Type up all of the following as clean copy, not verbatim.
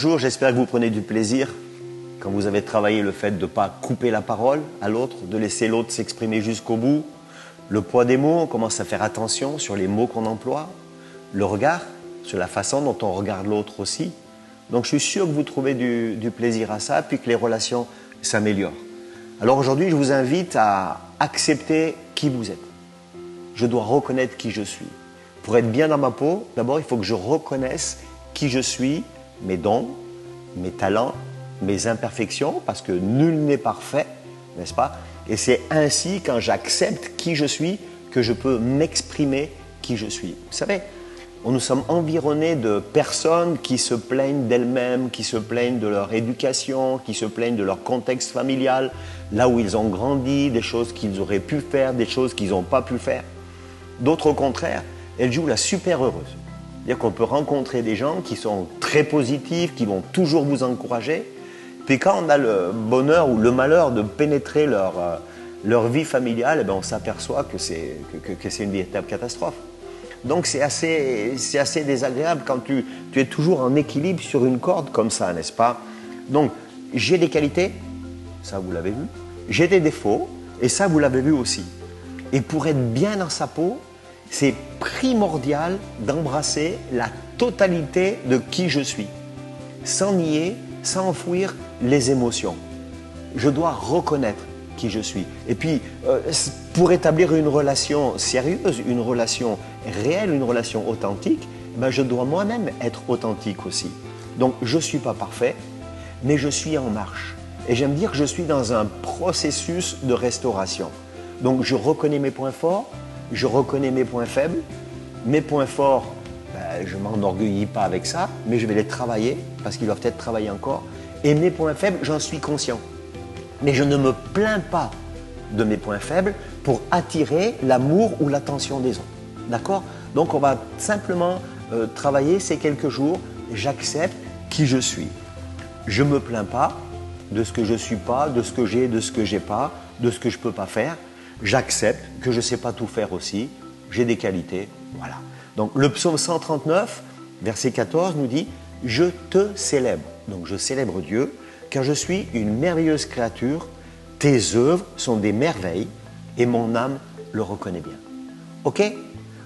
Bonjour, j'espère que vous prenez du plaisir quand vous avez travaillé le fait de ne pas couper la parole à l'autre, de laisser l'autre s'exprimer jusqu'au bout. Le poids des mots, on commence à faire attention sur les mots qu'on emploie. Le regard, sur la façon dont on regarde l'autre aussi. Donc je suis sûr que vous trouvez du plaisir à ça, puis que les relations s'améliorent. Alors aujourd'hui, je vous invite à accepter qui vous êtes. Je dois reconnaître qui je suis. Pour être bien dans ma peau, d'abord, il faut que je reconnaisse qui je suis, mes dons, mes talents, mes imperfections, parce que nul n'est parfait, n'est-ce pas? Et c'est ainsi, quand j'accepte qui je suis, que je peux m'exprimer qui je suis. Vous savez, nous sommes environnés de personnes qui se plaignent d'elles-mêmes, qui se plaignent de leur éducation, qui se plaignent de leur contexte familial, là où ils ont grandi, des choses qu'ils auraient pu faire, des choses qu'ils n'ont pas pu faire. D'autres, au contraire, elles jouent la super heureuse. C'est-à-dire qu'on peut rencontrer des gens qui sont très positifs, qui vont toujours vous encourager. Puis quand on a le bonheur ou le malheur de pénétrer leur vie familiale, eh bien on s'aperçoit que c'est une véritable catastrophe. Donc c'est assez désagréable quand tu es toujours en équilibre sur une corde comme ça, n'est-ce pas? Donc j'ai des qualités, ça vous l'avez vu. J'ai des défauts, et ça vous l'avez vu aussi. Et pour être bien dans sa peau, c'est primordial d'embrasser la totalité de qui je suis, sans nier, sans enfouir les émotions. Je dois reconnaître qui je suis. Et puis, pour établir une relation sérieuse, une relation réelle, une relation authentique, ben je dois moi-même être authentique aussi. Donc, je ne suis pas parfait, mais je suis en marche. Et j'aime dire que je suis dans un processus de restauration. Donc, je reconnais mes points forts, je reconnais mes points faibles. Mes points forts, ben, je ne m'enorgueillis pas avec ça, mais je vais les travailler, parce qu'ils doivent être travaillés encore. Et mes points faibles, j'en suis conscient. Mais je ne me plains pas de mes points faibles pour attirer l'amour ou l'attention des autres. D'accord? Donc on va simplement travailler ces quelques jours. J'accepte qui je suis. Je ne me plains pas de ce que je ne suis pas, de ce que j'ai, de ce que je n'ai pas, de ce que je ne peux pas faire. J'accepte que je ne sais pas tout faire aussi. J'ai des qualités. Voilà. Donc le psaume 139, verset 14 nous dit « Je te célèbre ». Donc je célèbre Dieu car je suis une merveilleuse créature. Tes œuvres sont des merveilles et mon âme le reconnaît bien. Ok?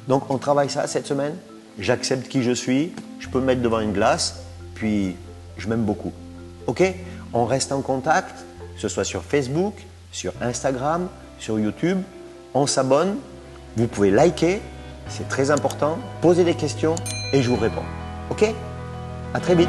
Donc on travaille ça cette semaine. J'accepte qui je suis. Je peux me mettre devant une glace. Puis je m'aime beaucoup. Ok? On reste en contact, que ce soit sur Facebook, sur Instagram, sur YouTube. On s'abonne. Vous pouvez liker. C'est très important. Posez des questions et je vous réponds. Ok? À très vite.